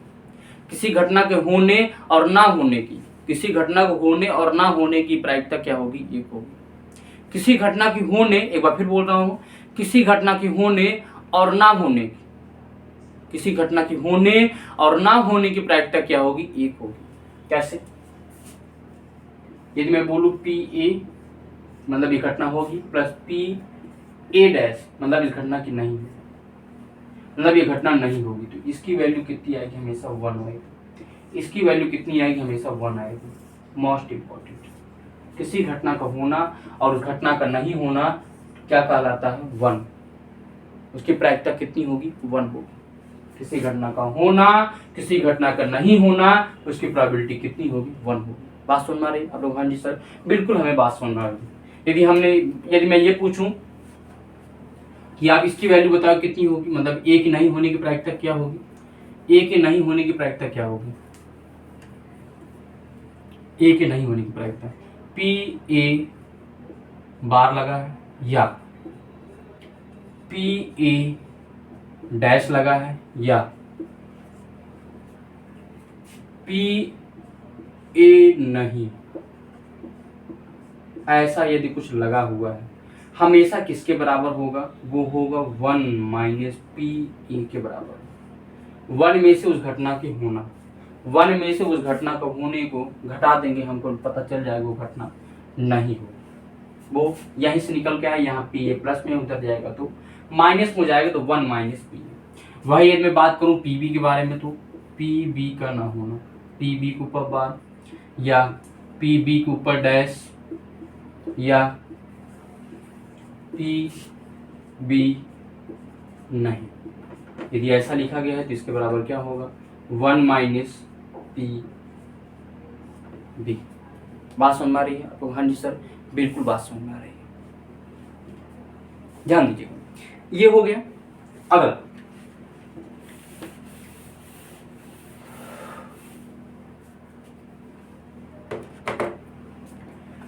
किसी घटना के होने और ना होने की, किसी घटना को होने और ना होने की प्रायिकता क्या होगी, एक होगी। किसी घटना की होने, एक बार फिर बोल रहा हूं, किसी घटना की होने और ना होने की, किसी घटना की होने और ना होने की प्रायिकता क्या होगी, एक होगी। कैसे, यदि मैं बोलूं पी ए मतलब ये घटना होगी, प्लस पी ए डैश मतलब इस घटना की नहीं है, मतलब ये घटना नहीं होगी, तो इसकी वैल्यू कितनी आएगी, हमेशा 1 आएगी। इसकी वैल्यू कितनी आएगी, हमेशा 1 आएगी। मोस्ट इंपॉर्टेंट, किसी घटना का होना और उस घटना का नहीं होना क्या कहलाता है, 1। उसकी प्रायिकता कितनी होगी, 1 होगी। किसी घटना का होना, किसी घटना का नहीं होना, उसकी प्रोबेबिलिटी कितनी होगी, 1 होगी। बात सुन पा रही आप लोग, हाँ जी सर, बिल्कुल हमें बात सुन रहा है। यदि मैं ये पूछूं कि आप इसकी वैल्यू बताओ कितनी होगी, मतलब ए के नहीं होने की प्रायिकता क्या होगी, ए के नहीं होने की प्रायिकता क्या होगी, ए के नहीं होने की प्रायिकता पी ए बार लगा है या पी ए डैश लगा है या पी ए नहीं, ऐसा यदि कुछ लगा हुआ है, हमेशा किसके बराबर होगा, वो होगा 1 माइनस पी ए के बराबर। 1 में से उस घटना के होना, 1 में से उस घटना का होने को घटा देंगे, हमको पता चल जाएगा वो घटना नहीं हो, वो यहीं से निकल के आए, यहाँ पी ए प्लस में उतर जाएगा तो माइनस हो जाएगा, तो 1 माइनस पी ए। वही यदि मैं बात करूँ पी बी के बारे में, तो पी बी का ना होना, पी बी के ऊपर बार या पी बी के ऊपर डैश या पी बी नहीं, यदि ऐसा लिखा गया है तो इसके बराबर क्या होगा, 1 माइनस पी बी। बात समझ में आ रही है आपको, हाँ जी सर, बिल्कुल बात समझ में आ रही है, ध्यान दीजिएगा। ये हो गया। अगला,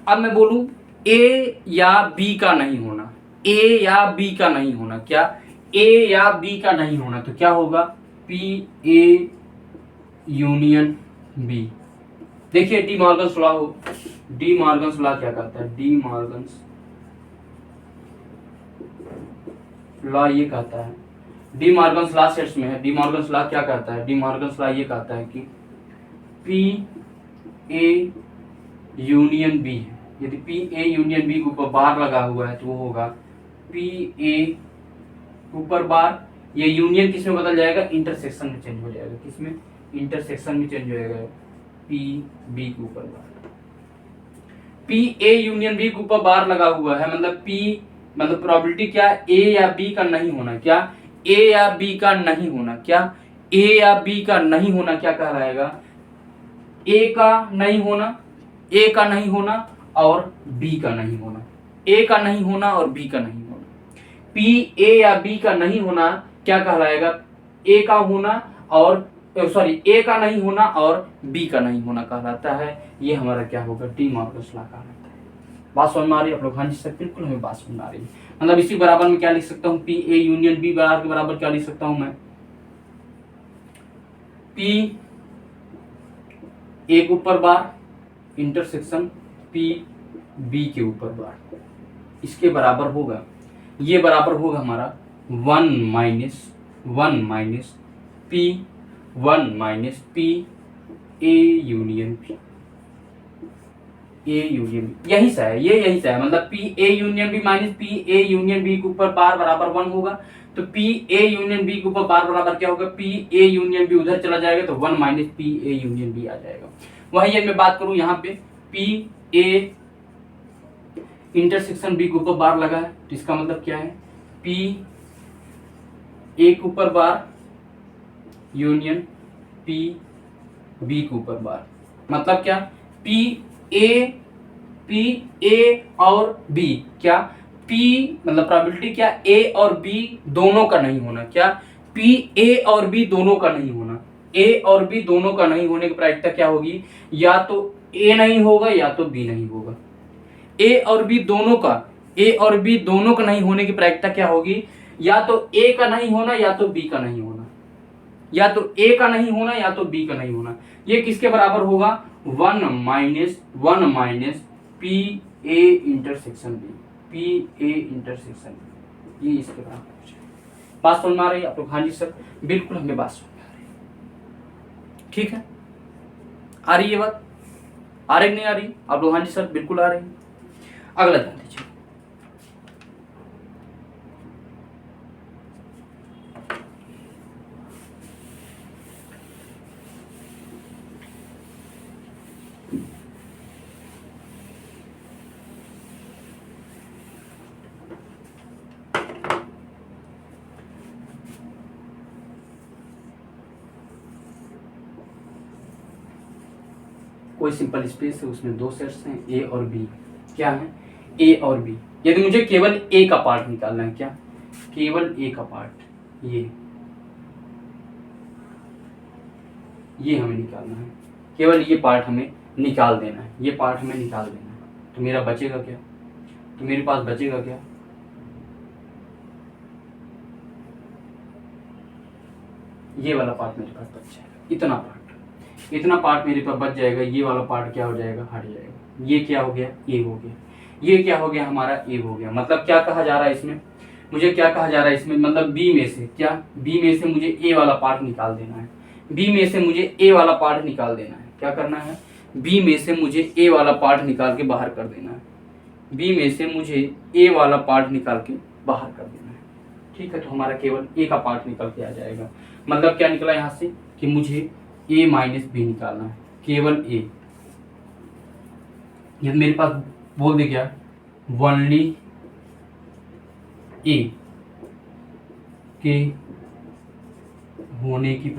अब मैं बोलूं ए या बी का नहीं होना, ए या बी का नहीं होना, क्या ए या बी का नहीं होना, तो क्या होगा, पी ए यूनियन बी। देखिए डी मॉर्गन्स लॉ हो, डी मॉर्गन्स लॉ क्या कहता है, डी मॉर्गन्स लॉ ये कहता है, डी मॉर्गन्स लॉ सेट्स में है, डी मॉर्गन्स लॉ क्या कहता है, डी मॉर्गन्स लॉ ये कहता है कि पी ए यूनियन बी है, यदि पी ए यूनियन बी के ऊपर बार लगा हुआ है तो वो होगा पी ए ऊपर बार, ये यूनियन किस में बदल जाएगा, इंटरसेक्शन में चेंज हो जाएगा, किसमें, इंटरसेक्शन में चेंज हो जाएगा, पी बी के ऊपर बार, पी ए यूनियन बी के ऊपर बार लगा हुआ है, मतलब पी मतलब प्रोबेबिलिटी क्या, ए या बी का नहीं होना, क्या ए या बी का नहीं होना, क्या ए या बी का नहीं होना क्या कहलाएगा, ए का नहीं होना, ए का नहीं होना और बी का नहीं होना, ए का नहीं होना और बी का नहीं होना, पी ए या बी का नहीं होना क्या कहलाएगा, ए का होना और सॉरी ए का नहीं होना और बी का नहीं होना कहलाता है। ये हमारा क्या होगा, डी मॉर्गन्स लॉ कहलाता है। बात समझ में आ रही है आप लोग, हाँ जी सर, बिल्कुल हमें बात समझ में आ रही है। मतलब इसी बराबर में क्या लिख सकता हूँ, पी ए यूनियन बी बराबर के बराबर क्या लिख सकता हूँ मैं, पी ए के ऊपर बार इंटरसेक्शन पी बी के ऊपर बार, इसके बराबर होगा, ये बराबर होगा हमारा 1 minus P A union B, A union B यही सा है, ये यही सा है, मतलब P A union B minus P A union B के ऊपर बार बराबर 1 होगा, तो पी ए यूनियन बी के ऊपर बार बराबर क्या होगा, पी ए यूनियन बी उधर चला जाएगा तो 1 minus P A union B आ जाएगा। वही है मैं बात करूं यहाँ पे पी ए इंटरसेक्शन बी के ऊपर बार लगा है, तो इसका मतलब क्या है, पी ए के ऊपर बार यूनियन पी बी के ऊपर बार, मतलब क्या, पी ए और बी, क्या पी मतलब प्रोबेबिलिटी क्या, ए और बी दोनों का नहीं होना, क्या पी ए और बी दोनों का नहीं होना, ए और बी दोनों का नहीं होने की प्रायिकता क्या होगी, या तो ए नहीं होगा या तो बी नहीं होगा, ए और बी दोनों का, ए और बी दोनों का नहीं होने की प्रायिकता क्या होगी, या तो ए का नहीं होना या तो बी का नहीं होना, या तो ए का नहीं होना या तो बी का नहीं होना। ये किसके बराबर होगा, 1 minus P A intersection B, P A intersection B, ये इसके बराबर हो जाएगा। बात समझ में आ रही है आप लोग, हाँ जी सर, बिल्कुल हमें बात समझ में आ रही है, ठीक है, आ रही है बात, आ रही नहीं आ रही आप लोग, हाँ जी सर, बिल्कुल आ रही है। अगला ध्यान दीजिए, कोई सिंपल स्पेस है, उसमें दो सेट्स हैं ए और बी। क्या है? ए और बी। यदि मुझे केवल ए का पार्ट निकालना है, क्या केवल ए का पार्ट, ये हमें निकालना है, केवल ये पार्ट हमें निकाल देना है, ये पार्ट हमें निकाल देना है। तो मेरा बचेगा क्या? तो मेरे पास बचेगा क्या? ये वाला पार्ट मेरे पास बच जाएगा, इतना पार्ट मेरे पास बच जाएगा। ये वाला पार्ट क्या हो जाएगा? हट जाएगा। ये क्या हो गया? ए हो गया। ये क्या हो गया? हमारा ए हो गया। मतलब क्या कहा जा रहा है इसमें? मुझे क्या कहा जा रहा है इसमें? मतलब बी में से क्या? बी में से मुझे ए वाला पार्ट निकाल देना है। बी में से मुझे ए वाला पार्ट निकाल देना है। क्या करना है? बी में से मुझे ए वाला पार्ट निकाल के बाहर कर देना है। बी में से मुझे ए वाला पार्ट निकाल के बाहर कर देना है। ठीक है, तो हमारा केवल ए का पार्ट निकल के आ जाएगा। मतलब क्या निकला यहाँ से कि मुझे ए माइनस बी निकालना है, केवल ए। ये मेरे पास बोल दे क्या? ओनली ए के होने की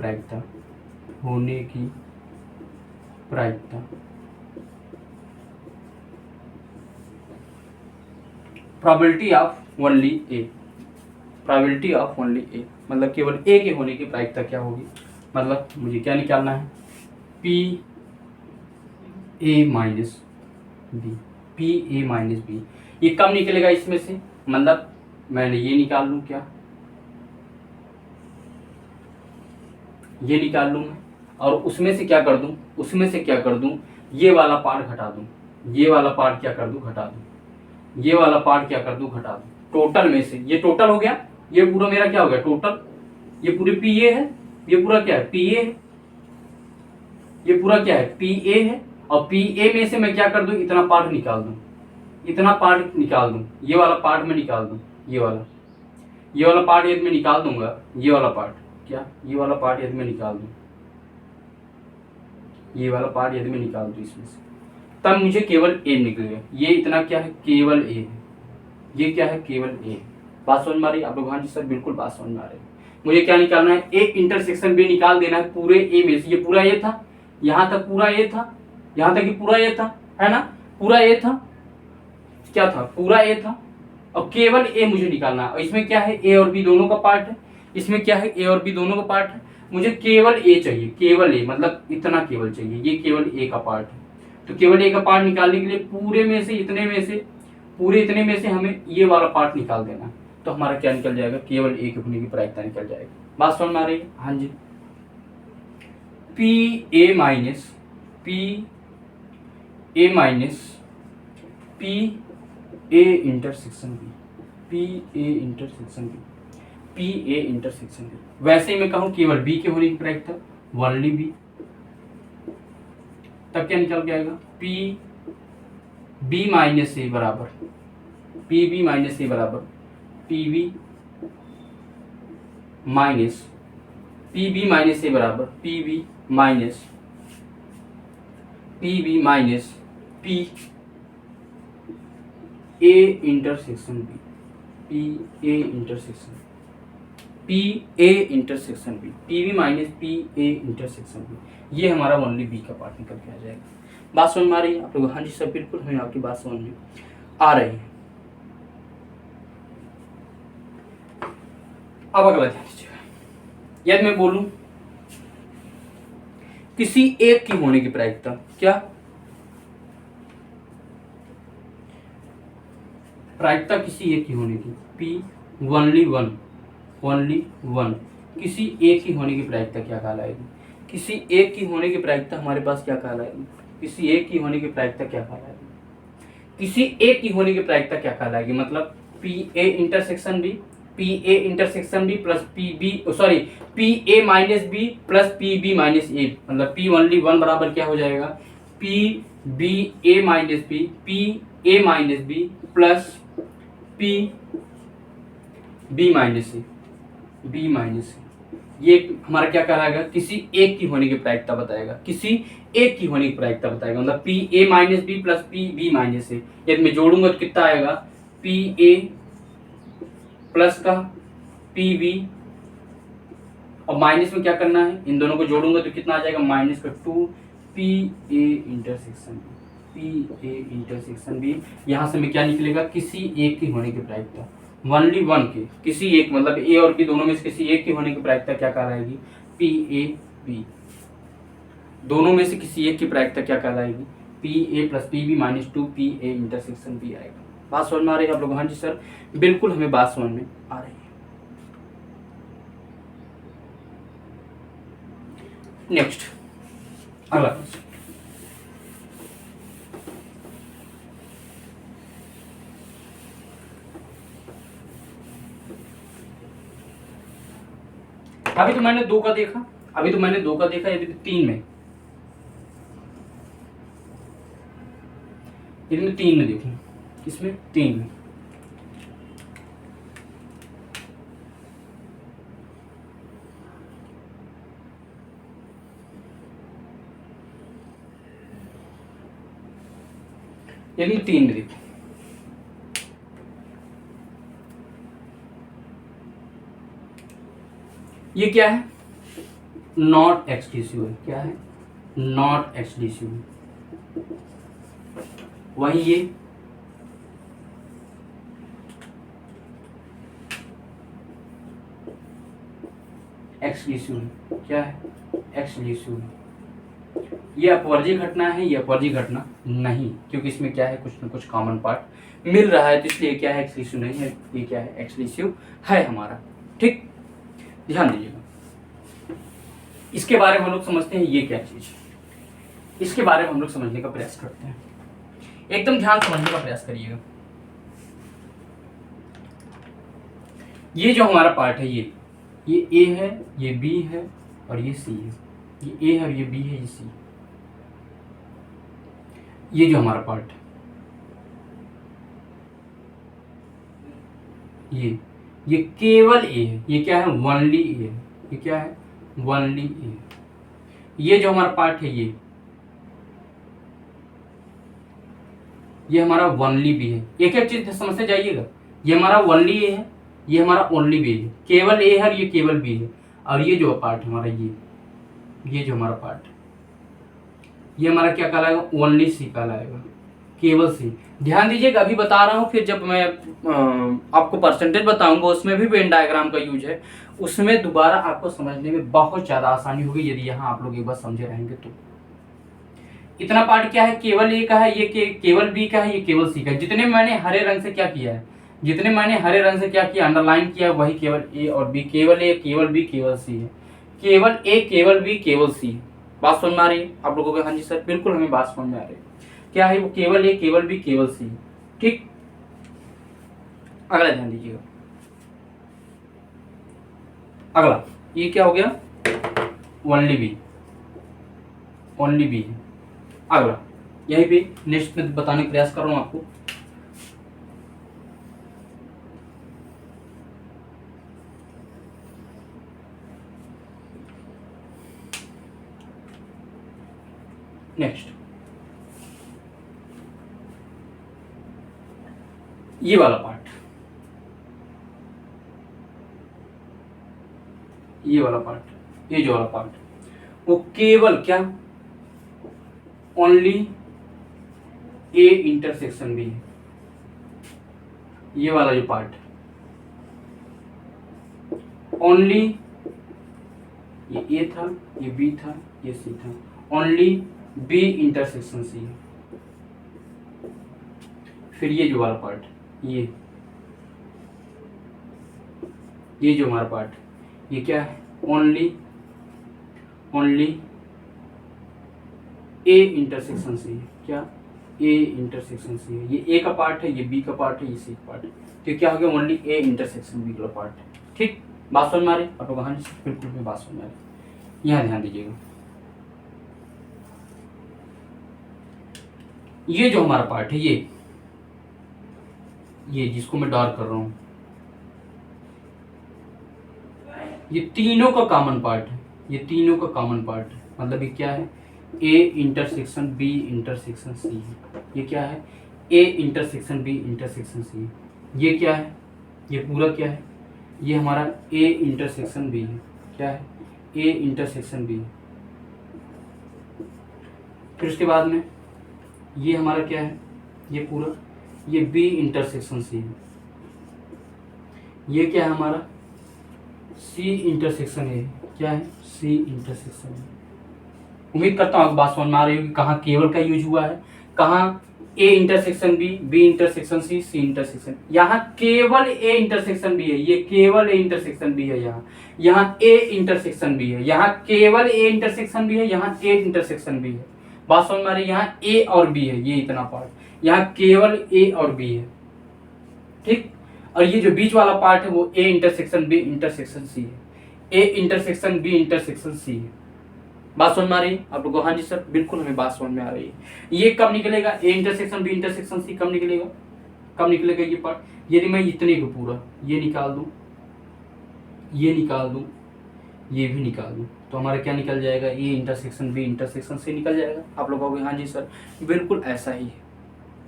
प्रायिकता, probability of only A, probability of only A, मतलब केवल ए के होने की प्रायिकता क्या होगी? मतलब मुझे क्या निकालना है? P A minus B, P A minus B. ये कब निकलेगा इसमें से? मतलब मैंने ये निकाल लूँ, क्या ये निकाल लूँ मैं, और उसमें से क्या कर दूँ? ये वाला पार्ट घटा दूँ, ये वाला पार्ट क्या कर दूँ? घटा दूँ, ये वाला पार्ट क्या कर दूँ? घटा दूँ। टोटल में से ये टोटल हो गया, ये पूरा मेरा क्या हो गया? टोटल। ये पूरी पी ए है, ये पूरा क्या है? पी ए है, ये पूरा क्या है? पी ए है। और पी ए में से मैं क्या कर दूं? इतना पार्ट निकाल दूं, ये वाला पार्ट में निकाल दूं, ये वाला पार्ट यदि मैं निकाल दूंगा, ये वाला पार्ट क्या? ये वाला पार्ट यदि मैं निकाल दूं, इसमें से, तब मुझे केवल ए निकलेगा। ये इतना क्या है? केवल ए है। ये क्या है? केवल ए। बात समझ में आ रही है आप लोग? हाँ जी सर, बिल्कुल बात समझ में आ रही है। मुझे क्या निकालना है? ए इंटरसेक्शन बी निकाल देना है पूरे ए में से। ये पूरा ए था, यहाँ तक पूरा ए था, यहाँ तक पूरा ए था, है ना? पूरा ए था, क्या था? पूरा ए था। और केवल ए मुझे निकालना है। और इसमें क्या है? ए और बी दोनों का पार्ट है। इसमें क्या है? ए और बी दोनों का पार्ट है। मुझे केवल ए चाहिए, केवल ए, मतलब इतना केवल चाहिए। ये केवल ए का पार्ट है। तो केवल ए का पार्ट निकालने के लिए पूरे में से इतने में से हमें ये वाला पार्ट निकाल देना है। तो हमारा क्या निकल जाएगा? केवल ए के होने की प्रायिकता निकल जाएगी। बात समझ में आ रही है? हाँ जी। P A minus P A intersection B, वैसे ही मैं कहूँ केवल बी के होने की प्रायिकता, ओनली बी, तब क्या निकल के आएगा? पी बी माइनस ए बराबर पी बी माइनस ए बराबर पी बी माइनस ए बराबर P B minus P A intersection B, P A intersection B, P B minus P A intersection B. ये हमारा ओनली बी का part निकल के आ जाएगा। बात समझ में आ रही है आप लोग? हाँ जी सर, बिल्कुल हमें आपकी बात समझ में आ रही है। अब अगला ध्यान दीजिएगा। यदि मैं बोलूं किसी एक की होने की प्रायिकता, क्या प्रायिकता किसी एक की होने की, पी ओनली वन, किसी एक की होने की प्रायिकता क्या कहलाएगी? किसी एक की होने की प्रायिकता हमारे पास क्या कहलाएगी? किसी एक की होने की प्रायिकता क्या कहलाएगी? मतलब P A intersection B plus P A minus B plus P B minus A, मतलब पी ओनली वन बराबर क्या हो जाएगा? P B A minus B plus P B minus A, ये हमारा क्या कहलाएगा? किसी एक की होने की प्रायिकता बताएगा, मतलब P A minus B plus P B minus A. यदि मैं जोड़ूंगा तो कितना आएगा? पी ए प्लस का पी बी, और माइनस में क्या करना है? इन दोनों को जोड़ूंगा तो कितना आ जाएगा? माइनस का 2 पी ए इंटरसेक्शन बी, यहाँ से में क्या निकलेगा, किसी एक की होने की प्रायिकता, ओनली वन के, किसी एक मतलब ए और बी दोनों में से किसी एक की होने की प्रायिकता क्या कहलाएगी, पी ए बी। दोनों में से किसी एक की प्रायिकता क्या कहलाएगी, P A plus P B minus 2 P A intersection B आएगा। बात समझ में आ रही है आप लोग? हाँ जी सर, बिल्कुल हमें बात समझ में आ रही है। नेक्स्ट अगला क्वेश्चन, अभी तो मैंने दो का देखा, अभी तो तीन में, इनमें तीन में देखूं, इसमें तीन में, इनमें तीन में देखो, ये क्या है, नॉट एक्सक्लूसिव है, क्या है, नॉट एक्सक्लूसिव। वही ये एक्सक्लूसिव, क्या है, एक्सक्लूसिव। ये अपवर्जी घटना है, ये अपवर्जी घटना नहीं, क्योंकि इसमें क्या है, कुछ न कुछ कॉमन पार्ट मिल रहा है, तो इसलिए क्या है, एक्सक्लूसिव नहीं है, ये क्या है, एक्सक्लूसिव है हमारा। ठीक, ध्यान दीजिएगा। इसके बारे में हम लोग समझते हैं, ये क्या चीज, इसके बारे में हम लोग समझने का प्रयास करते हैं, एकदम ध्यान समझने का प्रयास करिएगा। ये जो हमारा पार्ट है, ये ए है, ये बी है और ये सी है, ये ए है और ये बी है, ये सी। ये जो हमारा पार्ट है, ये केवल ए है, ये क्या है, ओनली ए है, ये क्या है, ओनली ए। ये जो हमारा पार्ट है, ये हमारा ओनली बी है। एक एक चीज समझते जाइएगा, ये हमारा ओनली ए है, ये हमारा ओनली बी है, केवल ए है और ये केवल बी है। और ये जो पार्ट हमारा, ये जो हमारा पार्ट, ये हमारा क्या कहलाएगा, ओनली सी कहलाएगा, केवल सी। ध्यान दीजिएगा, अभी बता रहा हूँ, फिर जब मैं आपको परसेंटेज बताऊंगा उसमें भी वेन डायग्राम का यूज है, उसमें दोबारा आपको समझने में बहुत ज़्यादा आसानी होगी यदि यहाँ आप लोग एक बार समझे रहेंगे तो। इतना पार्ट क्या है, केवल ए का है, ये केवल बी का है, ये केवल सी का है। जितने मैंने हरे रंग से क्या किया है, जितने मैंने हरे रंग से क्या किया, अंडरलाइन किया, वही केवल ए और बी, केवल ए, केवल बी, केवल सी है, केवल ए, केवल बी, केवल सी। बात समझ में आ रही है आप लोगों को? हाँ जी सर, बिल्कुल हमें बात समझ में आ रही है। क्या है वो, केवल ए, केवल बी, केवल सी। ठीक, अगला ध्यान दीजिएगा। अगला ये क्या हो गया, ओनली बी, ओनली बी है। अगला यहीं पे नेक्स्ट में बताने का प्रयास कर रहा हूं आपको। नेक्स्ट ये वाला पार्ट, ये वाला पार्ट, ये जो वाला पार्ट, वो केवल क्या, ओनली ए इंटरसेक्शन बी है। ये वाला जो पार्ट, ओनली ये ए था, ये बी था, ये सी था, ओनली बी इंटरसेक्शन सी है। फिर ये जो वाला पार्ट, ये जो हमारा पार्ट, ये क्या है, ओनली ए इंटरसेक्शन सी है, क्या, ए इंटरसेक्शन सी है। ये ए का पार्ट है, ये बी का पार्ट है, ये सी का पार्ट है, तो क्या हो गया, ओनली ए इंटरसेक्शन बी का पार्ट है। ठीक, बात समझ में आ रही आप लोग? हाँ जी बिल्कुल में बात समझ में आ रही। यहाँ ध्यान दीजिएगा, ये जो हमारा पार्ट है, ये जिसको मैं डार्क कर रहा हूं, ये तीनों का कॉमन पार्ट है, ये तीनों का कॉमन पार्ट है। मतलब ये क्या है, A intersection B intersection C है। ये क्या है, A intersection B intersection C. ये क्या है, ये पूरा क्या है, ये हमारा ए इंटरसेक्शन बी है। क्या है, ए इंटरसेक्शन बी। फिर उसके बाद में ये हमारा क्या है, ये पूरा ये बी इंटरसेक्शन सी है, ये क्या है हमारा सी इंटरसेक्शन है, क्या है सी इंटरसेक्शन है। उम्मीद करता हूँ आपको बात समझ में आ रही होगी कहाँ केवल का यूज हुआ है, कहाँ A intersection B, B intersection C, C intersection. यहाँ केवल ए इंटरसेक्शन बी है, ये केवल ए इंटरसेक्शन बी है, यहाँ ए इंटरसेक्शन बी है, यहाँ केवल ए इंटरसेक्शन बी है, यहाँ ए इंटरसेक्शन बी है। बात समझ में आ रही है, यहाँ ए और बी है, ये इतना पार्ट, यहाँ केवल ए और बी है, ठीक। और ये जो बीच वाला पार्ट है वो A intersection B intersection C है, A intersection B intersection C है। बात समझ में आ रही है आप लोगों को? हाँ जी सर, बिल्कुल हमें बात समझ में आ रही है। ये कब निकलेगा, A intersection B intersection C कब निकलेगा, कब निकलेगा ये पार्ट, यदि मैं इतने को पूरा ये निकाल दूं, ये निकाल दूं, ये भी निकाल दूं, तो हमारा क्या निकल जाएगा, A intersection B intersection C निकल जाएगा। आप लोग कहोगे हाँ जी सर बिल्कुल ऐसा ही है।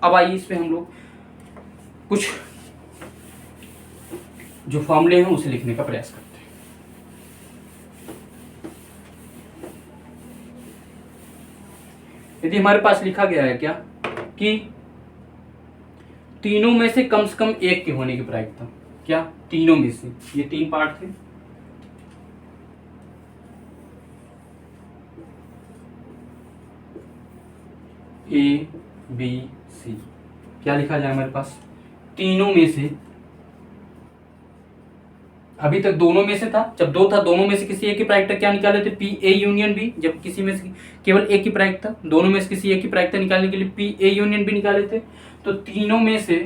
अब आइए इस पे हम लोग कुछ जो फॉर्मूले हैं उसे लिखने का प्रयास करते हैं। यदि हमारे पास लिखा गया है क्या कि तीनों में से कम एक के होने की प्रायिकता, क्या तीनों में से, ये तीन पार्ट थे, ए बी सी, क्या लिखा जाए हमारे पास, तीनों में से, अभी तक दोनों में से था, जब दो था दोनों में से किसी एक की प्रायिकता क्या निकाले थे, पी ए यूनियन बी, जब किसी में से केवल एक की प्रायिकता, दोनों में से किसी एक की प्रायिकता निकालने के लिए पी ए यूनियन बी निकाले थे। तो तीनों में से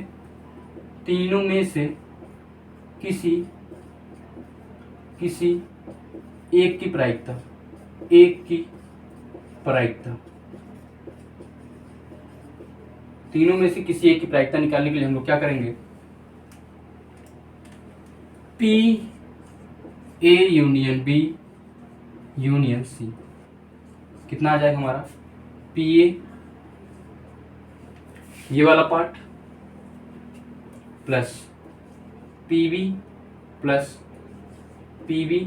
किसी एक की प्रायिकता, तीनों में से किसी एक की प्रायिकता निकालने के लिए हम लोग क्या करेंगे, P A union B union C, कितना आ जाएगा हमारा, पी ए ये वाला part plus P B plus P B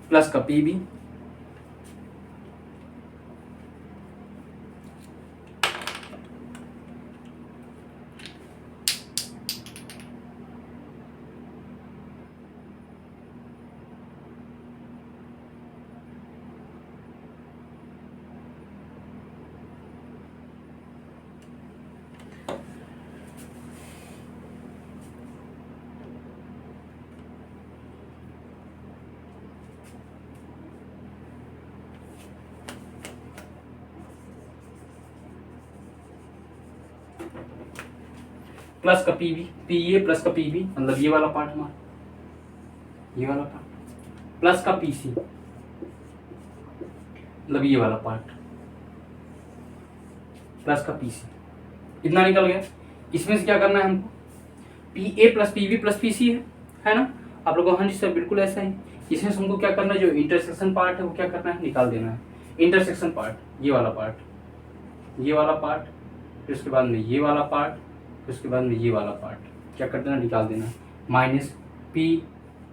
plus का पी बी प्लस का P B, P A plus का पी बी, मतलब ये वाला पार्ट हमारा, ये वाला पार्ट प्लस का पी सी, मतलब ये वाला पार्ट प्लस का पी सी, इतना निकल गया। इसमें से क्या करना है हमको, P A plus P B plus P C है ना। आप लोगों को हाँ जी सर बिल्कुल ऐसा ही। इसमें से हमको क्या करना है, जो इंटरसेक्शन पार्ट है वो क्या करना है, निकाल देना है। इंटरसेक्शन पार्ट, ये वाला पार्ट, ये वाला पार्ट, फिर उसके बाद में ये वाला पार्ट, फिर उसके बाद में ये वाला पार्ट क्या कर देना, निकाल देना। Minus P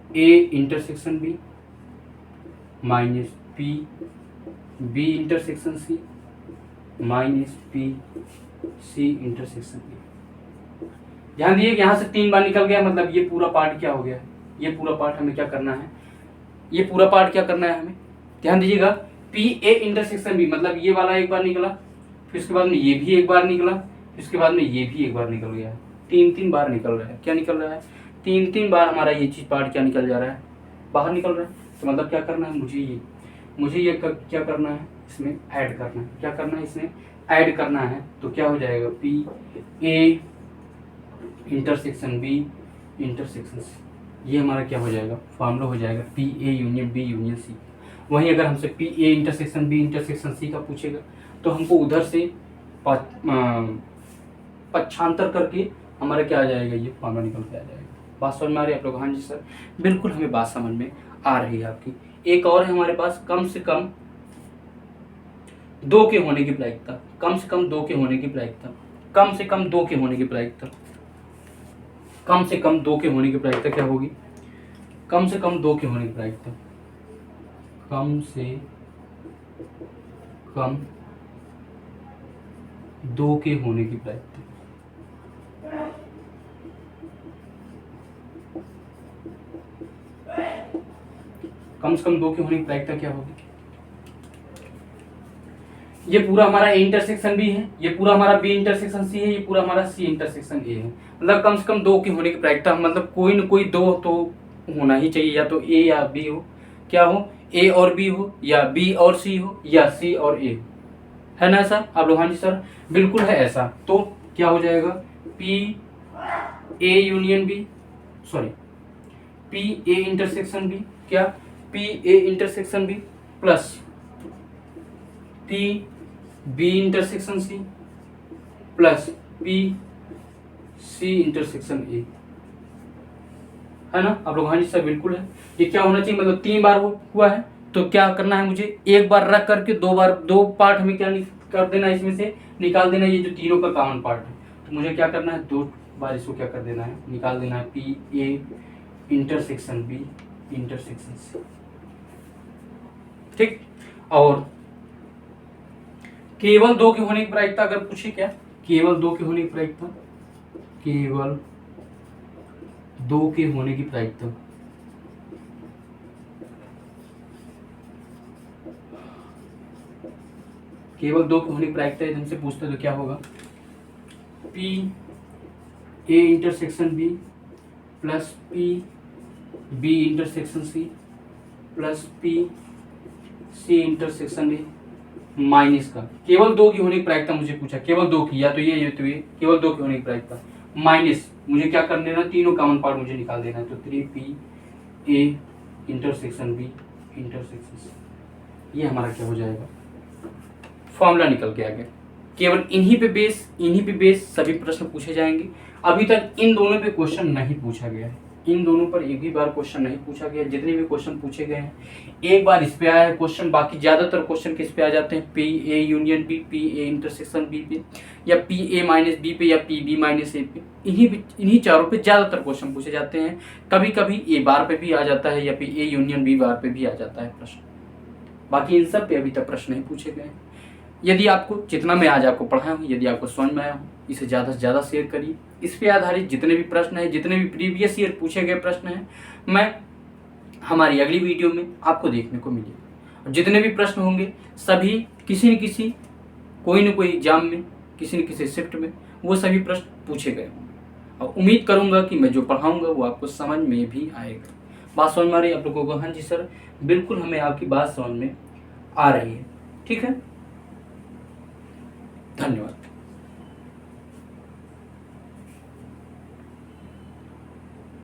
A intersection B minus P B intersection C minus P C intersection B. ध्यान दिए कि यहाँ से 3 बार निकल गया, मतलब ये पूरा पार्ट क्या हो गया, ये पूरा पार्ट हमें क्या करना है, ये पूरा पार्ट क्या करना है हमें, ध्यान दीजिएगा। पी ए इंटरसेक्शन बी, मतलब ये वाला एक बार निकला, फिर उसके बाद में ये भी एक बार निकला, फिर उसके बाद में ये भी एक बार निकल गया, 3 बार निकल रहा है। क्या निकल रहा है, 3 बार हमारा ये चीज पार्ट क्या निकल जा रहा है, बाहर निकल रहा है। तो मतलब क्या करना है, मुझे ये क्या करना है, इसमें ऐड करना है। क्या करना है, इसमें ऐड करना है। तो क्या हो जाएगा, P A intersection B intersection C, ये हमारा क्या हो जाएगा, फॉर्मूला हो जाएगा P A union B union C. वहीं अगर हमसे P A intersection B intersection C का पूछेगा तो हमको उधर से पक्षांतर करके हमारा क्या आ जाएगा, ये फॉर्मूला निकल के आ जाएगा। बात समझ में आ रही है आप लोग? हाँ जी सर बिल्कुल हमें बात समझ में आ रही है आपकी। एक और है हमारे पास, कम से कम 2 के होने की प्रायिकता, कम से कम 2 के होने की प्रायिकता, कम से कम 2 के होने की प्रायिकता, कम से कम 2 के होने की प्रायिकता क्या होगी, कम से कम 2 के होने की प्रायिकता, कम से कम 2 के होने की प्रायिकता। कम से कम 2 के होने की प्रायिकता क्या होगी? ये पूरा हमारा ए इंटरसेक्शन बी है, ये पूरा हमारा बी इंटरसेक्शन सी है, ये पूरा हमारा सी इंटरसेक्शन ए है। मतलब कम से कम 2 के होने की प्रायिकता, मतलब कोई न कोई 2 तो होना ही चाहिए, या तो ए या बी हो। क्या हो? ए और बी हो, या बी और सी हो, या सी और ए। है ना ऐसा? आप लोग हाँ जी सर बिल्कुल है ऐसा। तो क्या हो जाएगा? P A union B, sorry P A intersection B, क्या P A intersection B plus P B intersection C plus P C intersection A. है ना? आप लोग हाँ जी सर बिल्कुल है। ये क्या होना चाहिए? मतलब 3 बार हुआ है, तो क्या करना है मुझे? एक बार रख करके 2 बार 2 पार्ट हमें क्या कर देना है, इसमें से निकाल देना है ये जो तीनों का कॉमन पार्ट है। तो मुझे क्या करना है? 2 बार इसको क्या कर देना है? निकाल देना है। P A intersection B intersection C. ठीक। और केवल 2 के होने की प्रायिकता अगर पूछे, क्या केवल 2 के होने की प्रायिकता? केवल 2 के होने की प्रायिकता, केवल 2 के होने की प्रायिकता यदि हमसे पूछते तो क्या होगा? P A intersection B plus P B intersection C plus P C intersection A minus का केवल 2 की होने की प्रायिकता मुझे पूछा, केवल 2 की, या तो ये तो ये, केवल 2 की होने की प्रायिकता माइनस मुझे क्या कर देना? तीनों कॉमन पार्ट मुझे निकाल देना है। तो 3p A intersection B intersection C, ये हमारा क्या हो जाएगा? फॉर्मूला निकल के आ गया। केवल इन्हीं पे बेस सभी प्रश्न पूछे जाएंगे। अभी तक इन दोनों पे क्वेश्चन नहीं पूछा गया है, इन दोनों पर एक भी बार क्वेश्चन नहीं पूछा गया। जितने भी क्वेश्चन पूछे गए हैं एक बार इस पे आया है क्वेश्चन, बाकी ज्यादातर क्वेश्चन किस पे आ जाते हैं? P A union B, P A intersection B पे, या पी ए माइनस बी पे, या पी बी माइनस ए पे। इन्हीं चारों पे ज्यादातर क्वेश्चन पूछे जाते हैं। कभी कभी ए बार पे भी आ जाता है, या P A union B bar पे भी आ जाता है प्रश्न। बाकी इन सब पे अभी तक प्रश्न नहीं पूछे गए। यदि आपको जितना मैं आज आपको पढ़ाया हूँ, यदि आपको समझ में आया हो, इसे ज़्यादा से ज़्यादा शेयर करिए। इस पे आधारित जितने भी प्रश्न हैं, जितने भी प्रीवियस ईयर पूछे गए प्रश्न हैं, मैं हमारी अगली वीडियो में आपको देखने को मिलेगा। और जितने भी प्रश्न होंगे सभी किसी न किसी कोई न कोई एग्जाम में, किसी न किसी शिफ्ट में वो सभी प्रश्न पूछे गए होंगे। और उम्मीद करूँगा कि मैं जो पढ़ाऊँगा वो आपको समझ में भी आएगा। बात समझ में आ रही है आप लोगों को? हाँ जी सर बिल्कुल, हमें आपकी बात समझ में आ रही है। ठीक है।